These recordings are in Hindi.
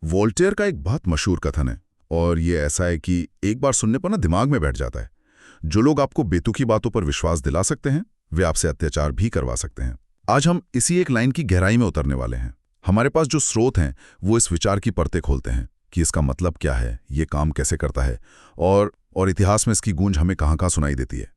वोल्टेयर का एक बहुत मशहूर कथन है और ये ऐसा है कि एक बार सुनने पर ना दिमाग में बैठ जाता है। जो लोग आपको बेतुकी बातों पर विश्वास दिला सकते हैं वे आपसे अत्याचार भी करवा सकते हैं। आज हम इसी एक लाइन की गहराई में उतरने वाले हैं। हमारे पास जो स्रोत हैं वो इस विचार की परतें खोलते हैं कि इसका मतलब क्या है, ये काम कैसे करता है और इतिहास में इसकी गूंज हमें कहाँ-कहाँ सुनाई देती है।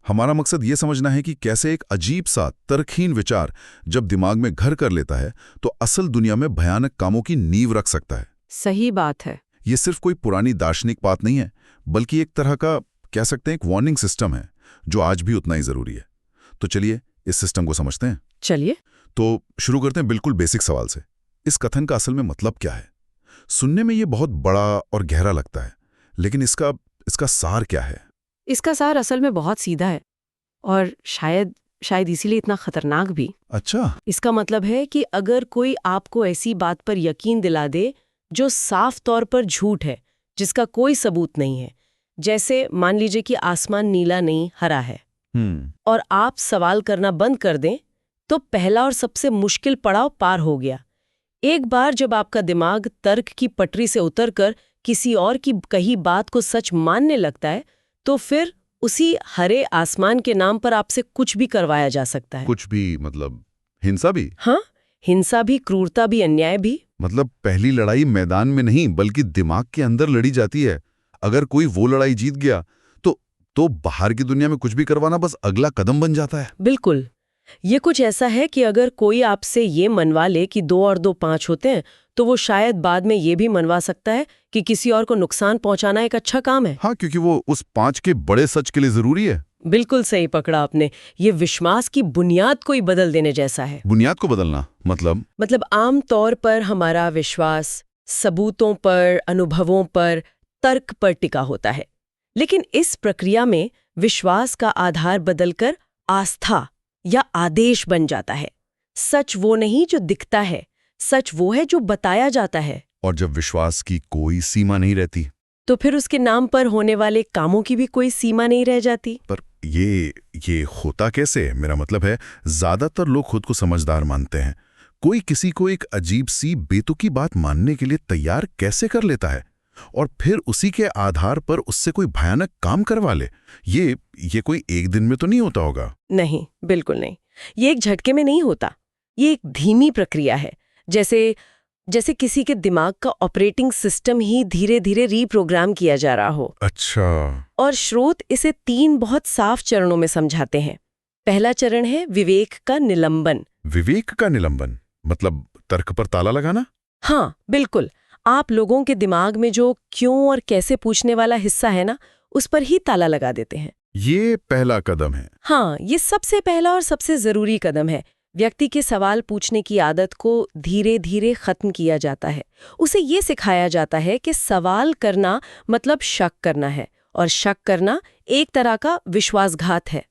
हमारा मकसद ये समझना है कि कैसे एक अजीब सा तर्कहीन विचार जब दिमाग में घर कर लेता है तो असल दुनिया में भयानक कामों की नींव रख सकता है। सही बात है। ये सिर्फ कोई पुरानी दार्शनिक बात नहीं है, बल्कि एक तरह का कह सकते हैं एक वार्निंग सिस्टम है जो आज भी उतना ही जरूरी है। तो चलिए इस सिस्टम को समझते हैं। चलिए तो शुरू करते हैं बिल्कुल बेसिक सवाल से। इस कथन का असल में मतलब क्या है? सुनने में ये बहुत बड़ा और गहरा लगता है, लेकिन इसका सार क्या है? इसका सार असल में बहुत सीधा है और शायद इसीलिए इतना खतरनाक भी। अच्छा। इसका मतलब है कि अगर कोई आपको ऐसी बात पर यकीन दिला दे जो साफ तौर पर झूठ है, जिसका कोई सबूत नहीं है, जैसे मान लीजिए कि आसमान नीला नहीं हरा है, और आप सवाल करना बंद कर दें, तो पहला और सबसे मुश्किल पड़ाव पार हो गया। एक बार जब आपका दिमाग तर्क की पटरी से उतरकर किसी और की कही बात को सच मानने लगता है, तो फिर उसी हरे आसमान के नाम पर आपसे कुछ भी करवाया जा सकता है। कुछ भी मतलब हिंसा भी? हाँ, हिंसा भी, क्रूरता भी, अन्याय भी। मतलब पहली लड़ाई मैदान में नहीं बल्कि दिमाग के अंदर लड़ी जाती है। अगर कोई वो लड़ाई जीत गया तो बाहर की दुनिया में कुछ भी करवाना बस अगला कदम बन जाता है। बिल्कुल। ये कुछ ऐसा है कि अगर कोई आपसे ये मनवा ले कि 2 और 2 5 होते हैं, तो वो शायद बाद में ये भी मनवा सकता है कि किसी और को नुकसान पहुंचाना एक अच्छा काम है। हाँ, क्योंकि वो उस 5 के बड़े सच के लिए जरूरी है। बिल्कुल सही पकड़ा आपने। ये विश्वास की बुनियाद को ही बदल देने जैसा है। बुनियाद को बदलना मतलब आम तौर पर हमारा विश्वास सबूतों पर, अनुभवों पर, तर्क पर टिका होता है। लेकिन इस प्रक्रिया में विश्वास का आधार बदलकर आस्था या आदेश बन जाता है। सच वो नहीं जो दिखता है, सच वो है जो बताया जाता है। और जब विश्वास की कोई सीमा नहीं रहती, तो फिर उसके नाम पर होने वाले कामों की भी कोई सीमा नहीं रह जाती। पर ये होता कैसे? मेरा मतलब है, ज्यादातर लोग खुद को समझदार मानते हैं। कोई किसी को एक अजीब सी बेतुकी बात मानने के लिए तैयार कैसे कर लेता है और फिर उसी के आधार पर उससे कोई भयानक काम करवा ले? ये कोई एक दिन में तो नहीं होता होगा। नहीं, बिल्कुल नहीं। ये एक झटके में नहीं होता। ये एक धीमी प्रक्रिया है, जैसे किसी के दिमाग का ऑपरेटिंग सिस्टम ही धीरे धीरे रीप्रोग्राम किया जा रहा हो। अच्छा। और स्रोत इसे 3 बहुत साफ चरणों में समझाते हैं। पहला चरण है विवेक का निलंबन। विवेक का निलंबन मतलब तर्क पर ताला लगाना? हाँ, बिल्कुल। आप लोगों के दिमाग में जो क्यों और कैसे पूछने वाला हिस्सा है ना, उस पर ही ताला लगा देते हैं। ये पहला कदम है। हाँ, ये सबसे पहला और सबसे जरूरी कदम है। व्यक्ति के सवाल पूछने की आदत को धीरे धीरे खत्म किया जाता है। उसे ये सिखाया जाता है कि सवाल करना मतलब शक करना है, और शक करना एक तरह का विश्वासघात है।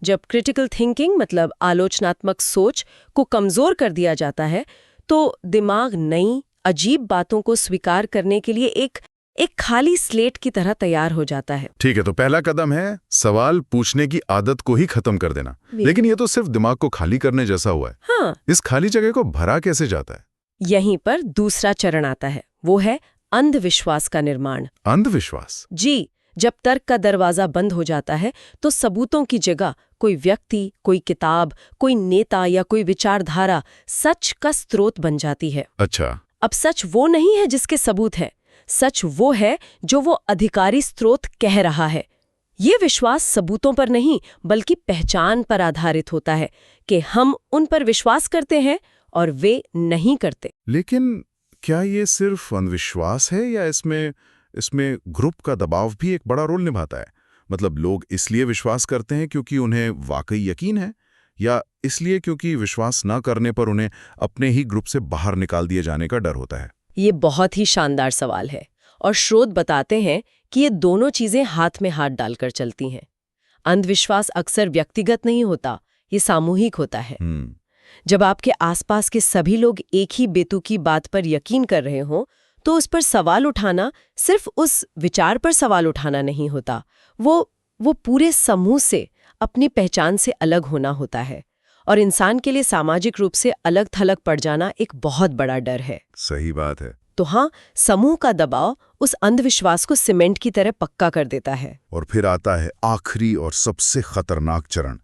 जब क्रिटिकल थिंकिंग मतलब आलोचनात्मक सोच को कमजोर कर दिया जाता है, तो दिमाग नई अजीब बातों को स्वीकार करने के लिए एक खाली स्लेट की तरह तैयार हो जाता है। ठीक है, तो पहला कदम है सवाल पूछने की आदत को ही खत्म कर देना। लेकिन ये तो सिर्फ दिमाग को खाली करने जैसा हुआ है। हाँ। इस खाली जगह को भरा कैसे जाता है? यहीं पर दूसरा चरण आता है, वो है अंधविश्वास का निर्माण। अंधविश्वास? जी। जब तर्क का दरवाजा बंद हो जाता है, तो सबूतों की जगह कोई व्यक्ति, कोई किताब, कोई नेता या कोई विचारधारा सच का स्रोत बन जाती है। अच्छा। अब सच वो नहीं है जिसके सबूत है, सच वो है जो वो अधिकारी स्रोत कह रहा है। ये विश्वास सबूतों पर नहीं बल्कि पहचान पर आधारित होता है कि हम उन पर विश्वास करते हैं और वे नहीं करते। लेकिन क्या ये सिर्फ अंधविश्वास है या इसमें ग्रुप का दबाव भी एक बड़ा रोल निभाता है? मतलब लोग इसलिए विश्वास करते हैं क्योंकि उन्हें वाकई यकीन है, या इसलिए क्योंकि विश्वास न करने पर उन्हें अपने ही ग्रुप से बाहर निकाल दिए जाने का डर होता है? ये बहुत ही शानदार सवाल है, और स्रोत बताते हैं कि ये दोनों चीजें हाथ में हाथ डालकर चलती हैं। अंधविश्वास अक्सर व्यक्तिगत नहीं होता, ये सामूहिक होता है। जब आपके आसपास के सभी लोग एक ही बेतुकी बात पर यकीन कर रहे हों, तो उस पर सवाल उठाना सिर्फ उस विचार पर सवाल उठाना नहीं होता, वो पूरे समूह से, अपनी पहचान से अलग होना होता है। और इंसान के लिए सामाजिक रूप से अलग थलग पड़ जाना एक बहुत बड़ा डर है। सही बात है। तो हाँ, समूह का दबाव उस अंधविश्वास को सीमेंट की तरह पक्का कर देता है। और फिर आता है आखिरी और सबसे खतरनाक चरण,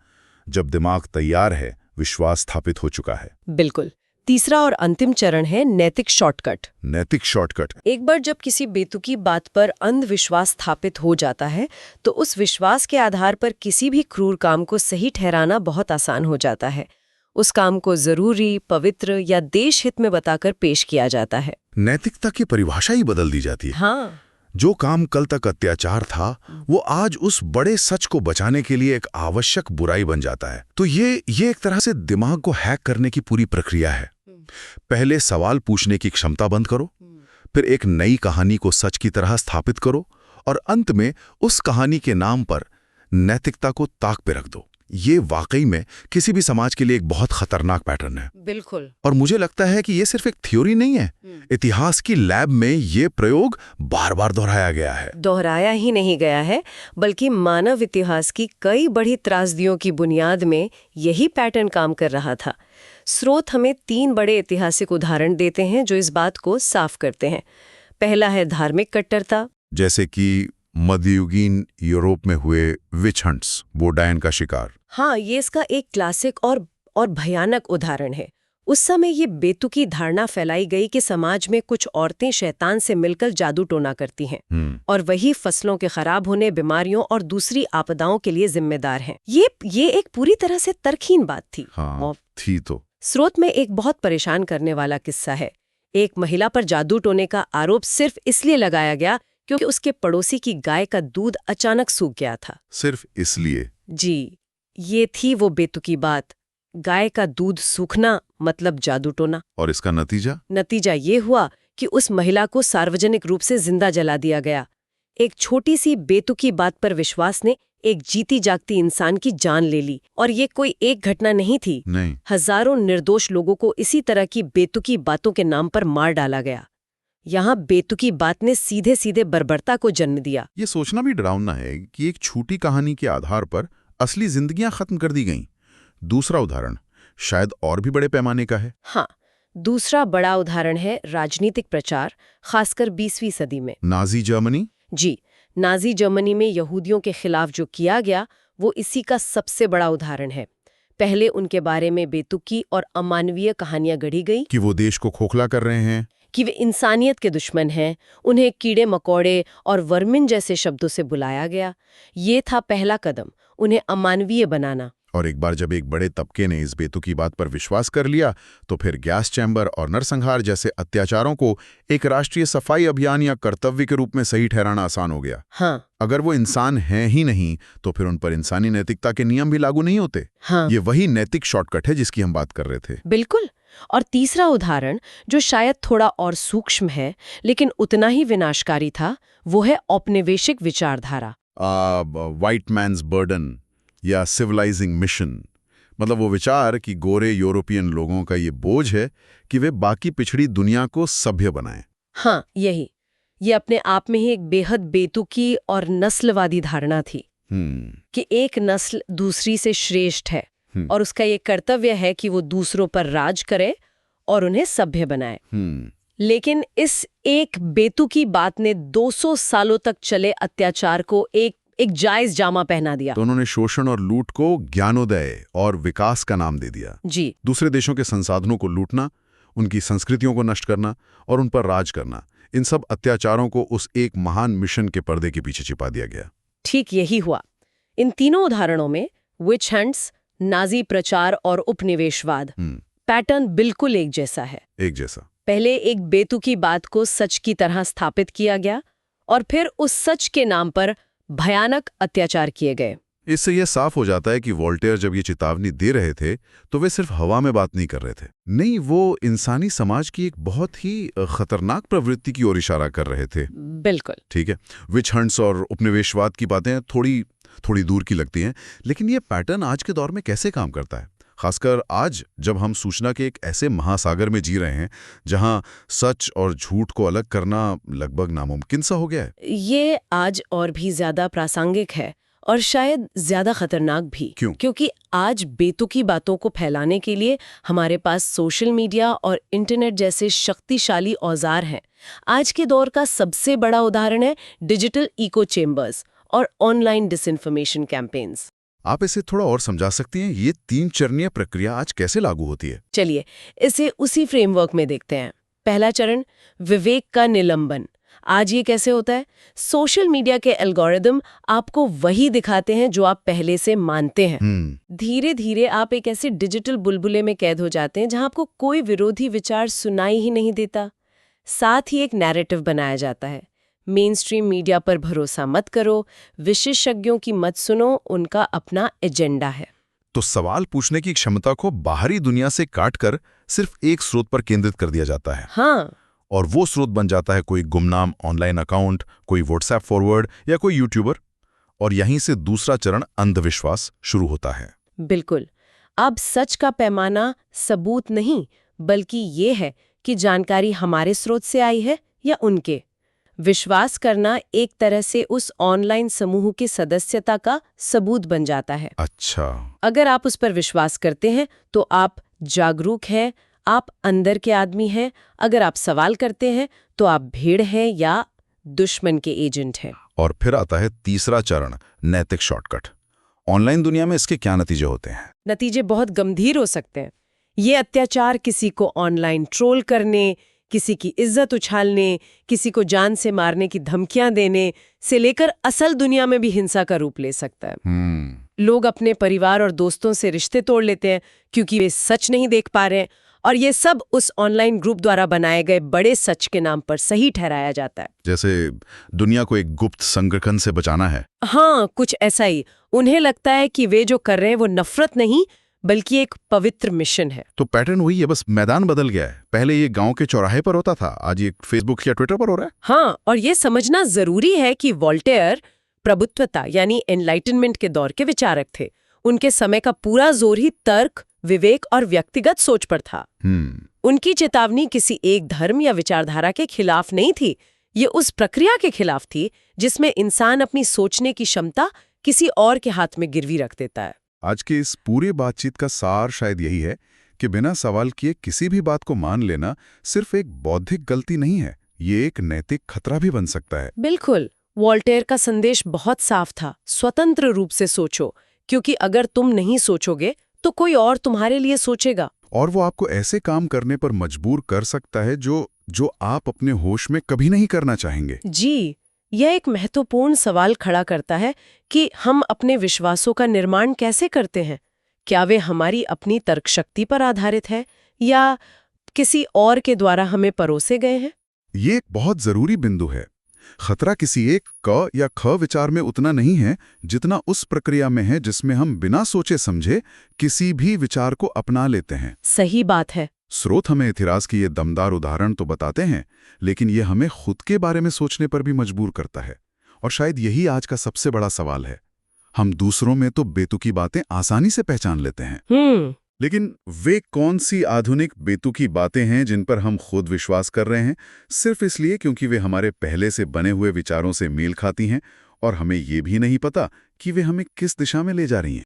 जब दिमाग तैयार है, विश्वास स्थापित हो चुका है। बिल्कुल। तीसरा और अंतिम चरण है नैतिक शॉर्टकट। नैतिक शॉर्टकट। एक बार जब किसी बेतुकी बात पर अंधविश्वास स्थापित हो जाता है तो उस विश्वास के आधार पर किसी भी क्रूर काम को सही ठहराना बहुत आसान हो जाता है। उस काम को जरूरी, पवित्र या देश हित में बताकर पेश किया जाता है। नैतिकता की परिभाषा ही बदल दी जाती है। हाँ, जो काम कल तक अत्याचार था, वो आज उस बड़े सच को बचाने के लिए एक आवश्यक बुराई बन जाता है। तो ये एक तरह से दिमाग को हैक करने की पूरी प्रक्रिया है। पहले सवाल पूछने की क्षमता बंद करो, फिर एक नई कहानी को सच की तरह स्थापित करो, और अंत में उस कहानी के नाम पर नैतिकता को ताक पे रख दो। ये वाकई में किसी भी समाज के लिए एक बहुत खतरनाक पैटर्न है। बिल्कुल। और मुझे लगता है कि ये सिर्फ एक थ्योरी नहीं है, इतिहास की लैब में ये प्रयोग बार बार दोहराया गया है। दोहराया ही नहीं गया है, बल्कि मानव इतिहास की कई बड़ी त्रासदियों की बुनियाद में यही पैटर्न काम कर रहा था। स्रोत हमें 3 बड़े ऐतिहासिक उदाहरण देते हैं जो इस बात को साफ करते हैं। पहला है धार्मिक कट्टरता, जैसे कि मध्ययुगीन यूरोप में हुए विच हंट्स, बोडाइन का शिकार। हाँ, ये इसका एक क्लासिक और भयानक उदाहरण है। उस समय ये बेतुकी धारणा फैलाई गई कि समाज में कुछ औरतें शैतान से मिलकर जादू टोना करती हैं और वही फसलों के खराब होने, बीमारियों और दूसरी आपदाओं के लिए जिम्मेदार हैं। ये एक पूरी तरह से तर्कहीन बात थी। हाँ, थी तो। स्रोत में एक बहुत परेशान करने वाला किस्सा है। एक महिला पर जादू टोने का आरोप सिर्फ इसलिए लगाया गया क्योंकि उसके पड़ोसी की गाय का दूध अचानक सूख गया था। सिर्फ इसलिए? जी, ये थी वो बेतुकी बात। गाय का दूध सूखना मतलब जादू टोना। और इसका नतीजा ये हुआ कि उस महिला को सार्वजनिक रूप से जिंदा जला दिया गया। एक छोटी सी बेतुकी बात पर विश्वास ने एक जीती जागती इंसान की जान ले ली। और ये कोई एक घटना नहीं थी। नहीं। हजारों निर्दोष लोगों को इसी तरह की बेतुकी बातों के नाम पर मार डाला गया। यहाँ बेतुकी बात ने सीधे सीधे बर्बरता को जन्म दिया। ये सोचना भी डरावना है कि एक छोटी कहानी के आधार पर असली जिंदगियां खत्म कर दी गईं। दूसरा उदाहरण शायद और भी बड़े पैमाने का है। हाँ, दूसरा बड़ा उदाहरण है राजनीतिक प्रचार, खासकर 20वीं सदी में। Nazi Germany? जी, नाजी जर्मनी में यहूदियों के खिलाफ जो किया गया वो इसी का सबसे बड़ा उदाहरण है। पहले उनके बारे में बेतुकी और अमानवीय कहानियां गढ़ी गई कि वो देश को खोखला कर रहे हैं, कि वे इंसानियत के दुश्मन हैं। उन्हें कीड़े मकोड़े और वर्मिन जैसे शब्दों से बुलाया गया। ये था पहला कदम, उन्हें अमानवीय बनाना। और एक बार जब एक बड़े तबके ने इस बेतुकी बात पर विश्वास कर लिया तो फिर गैस चैम्बर और नरसंहार जैसे अत्याचारों को एक राष्ट्रीय सफाई अभियान या कर्तव्य के रूप में सही ठहराना आसान हो गया। हाँ, अगर वो इंसान हैं ही नहीं तो फिर उन पर इंसानी नैतिकता के नियम भी लागू नहीं होते। हाँ, ये वही नैतिक शॉर्टकट है जिसकी हम बात कर रहे थे। बिल्कुल। और तीसरा उदाहरण जो शायद थोड़ा और सूक्ष्म है लेकिन उतना ही विनाशकारी था, वो है औपनिवेशिक विचारधारा। व्हाइट मैन्स बर्डन या सिविलाइजिंग मिशन, मतलब वो विचार कि गोरे यूरोपियन लोगों का ये बोझ है कि वे बाकी पिछड़ी दुनिया को सभ्य बनाएं। हाँ, यही। ये अपने आप में ही एक बेहद बेतुकी और नस्लवादी धारणा थी कि एक नस्ल दूसरी से श्रेष्ठ है और उसका ये कर्तव्य है कि वो दूसरों पर राज करे और उन्हें सभ्य बनाए। लेकिन इस एक बेतुकी बात ने 200 सालों तक चले अत्याचार को एक जायज जामा पहना दिया। तो उन्होंने शोषण और लूट को ज्ञानोदय और विकास का नाम दे दिया। जी, दूसरे देशों के संसाधनों को लूटना, उनकी संस्कृतियों को नष्ट करना और उन पर राज करना, इन सब अत्याचारों को उस एक महान मिशन के पर्दे के पीछे छिपा दिया गया। ठीक यही हुआ। इन तीनों उदाहरणों में विच हंट्स, नाजी प्रचार और उपनिवेशवाद पैटर्न बिल्कुल एक जैसा है। एक जैसा। पहले एक बेतुकी बात को सच की तरह स्थापित किया गया और फिर उस सच के नाम पर भयानक अत्याचार किए गए। इससे यह साफ हो जाता है कि वोल्टेयर जब ये चेतावनी दे रहे थे तो वे सिर्फ हवा में बात नहीं कर रहे थे। नहीं, वो इंसानी समाज की एक बहुत ही खतरनाक प्रवृत्ति की ओर इशारा कर रहे थे। बिल्कुल। ठीक है, विच हंट्स और उपनिवेशवाद की बातें थोड़ी दूर की लगती हैं, लेकिन ये पैटर्न आज के दौर में कैसे काम करता है, खासकर आज जब हम सूचना के एक ऐसे महासागर में जी रहे हैं जहां सच और झूठ को अलग करना लगभग नामुमकिन सा हो गया है। ये आज और भी ज्यादा प्रासंगिक है और शायद ज्यादा खतरनाक भी। क्यों? क्योंकि आज बेतुकी बातों को फैलाने के लिए हमारे पास सोशल मीडिया और इंटरनेट जैसे शक्तिशाली औजार हैं। आज के दौर का सबसे बड़ा उदाहरण है डिजिटल इको चेम्बर्स और ऑनलाइन डिसइंफॉर्मेशन कैंपेन्स। आप इसे थोड़ा और समझा सकती हैं? ये 3 चरणीय प्रक्रिया आज कैसे लागू होती है? चलिए इसे उसी फ्रेमवर्क में देखते हैं। पहला चरण, विवेक का निलंबन। आज ये कैसे होता है? सोशल मीडिया के एल्गोरिदम आपको वही दिखाते हैं जो आप पहले से मानते हैं। धीरे धीरे आप एक ऐसे डिजिटल बुलबुले में कैद हो जाते हैं जहां आपको कोई विरोधी विचार सुनाई ही नहीं देता। साथ ही एक नैरेटिव बनाया जाता है, मेन स्ट्रीम मीडिया पर भरोसा मत करो, विशेषज्ञों की मत सुनो, उनका अपना एजेंडा है। तो सवाल पूछने की क्षमता को बाहरी दुनिया से काटकर सिर्फ एक स्रोत पर केंद्रित कर दिया जाता है। हाँ, और वो स्रोत बन जाता है कोई गुमनाम ऑनलाइन अकाउंट, कोई व्हाट्सएप फॉरवर्ड या कोई यूट्यूबर। और यहीं से दूसरा चरण, अंधविश्वास, शुरू होता है। बिल्कुल। अब सच का पैमाना सबूत नहीं, बल्कि ये है कि जानकारी हमारे स्रोत से आई है या उनके। विश्वास करना एक तरह से उस ऑनलाइन समूह की सदस्यता का सबूत बन जाता है। अच्छा। अगर आप उस पर विश्वास करते हैं तो आप जागरूक हैं, आप अंदर के आदमी हैं। अगर आप सवाल करते हैं तो आप भीड़ हैं या दुश्मन के एजेंट हैं। और फिर आता है तीसरा चरण, नैतिक शॉर्टकट। ऑनलाइन दुनिया में इसके क्या नतीजे होते हैं? नतीजे बहुत गंभीर हो सकते हैं। ये अत्याचार किसी को ऑनलाइन ट्रोल करने, किसी की इज्जत उछालने, किसी को जान से मारने की धमकियां देने से लेकर असल दुनिया में भी हिंसा का रूप ले सकता है। लोग अपने परिवार और दोस्तों से रिश्ते तोड़ लेते हैं क्योंकि वे सच नहीं देख पा रहे हैं, और ये सब उस ऑनलाइन ग्रुप द्वारा बनाए गए बड़े सच के नाम पर सही ठहराया जाता है। जैसे दुनिया को एक गुप्त संगठन से बचाना है। हाँ, कुछ ऐसा ही। उन्हें लगता है कि वे जो कर रहे हैं वो नफरत नहीं बल्कि एक पवित्र मिशन है। तो पैटर्न वही है, बस मैदान बदल गया है। पहले ये गांव के चौराहे पर होता था, आज ये फेसबुक या ट्विटर पर हो रहा है। हाँ, और ये समझना जरूरी है कि वोल्टेयर प्रभुत्वता यानी एनलाइटनमेंट के दौर के विचारक थे। उनके समय का पूरा जोर ही तर्क, विवेक और व्यक्तिगत सोच पर था। उनकी चेतावनी किसी एक धर्म या विचारधारा के खिलाफ नहीं थी, ये उस प्रक्रिया के खिलाफ थी जिसमें इंसान अपनी सोचने की क्षमता किसी और के हाथ में गिरवी रख देता है। आज के इस पूरे बातचीत का सार शायद यही है कि बिना सवाल किए किसी भी बात को मान लेना सिर्फ एक बौद्धिक गलती नहीं है, ये एक नैतिक खतरा भी बन सकता है। बिल्कुल। वोल्टेयर का संदेश बहुत साफ था, स्वतंत्र रूप से सोचो, क्योंकि अगर तुम नहीं सोचोगे तो कोई और तुम्हारे लिए सोचेगा। और वो आपको ऐसे काम करने पर मजबूर कर सकता है जो आप अपने होश में कभी नहीं करना चाहेंगे। जी, यह एक महत्वपूर्ण सवाल खड़ा करता है कि हम अपने विश्वासों का निर्माण कैसे करते हैं। क्या वे हमारी अपनी तर्क शक्ति पर आधारित है या किसी और के द्वारा हमें परोसे गए हैं? ये एक बहुत जरूरी बिंदु है। खतरा किसी एक क या ख विचार में उतना नहीं है जितना उस प्रक्रिया में है जिसमें हम बिना सोचे समझे किसी भी विचार को अपना लेते हैं। सही बात है। स्रोत हमें इतिहास की ये दमदार उदाहरण तो बताते हैं, लेकिन ये हमें खुद के बारे में सोचने पर भी मजबूर करता है। और शायद यही आज का सबसे बड़ा सवाल है। हम दूसरों में तो बेतुकी बातें आसानी से पहचान लेते हैं, लेकिन वे कौन सी आधुनिक बेतुकी बातें हैं जिन पर हम खुद विश्वास कर रहे हैं, सिर्फ इसलिए क्योंकि वे हमारे पहले से बने हुए विचारों से मेल खाती हैं और हमें ये भी नहीं पता कि वे हमें किस दिशा में ले जा रही हैं।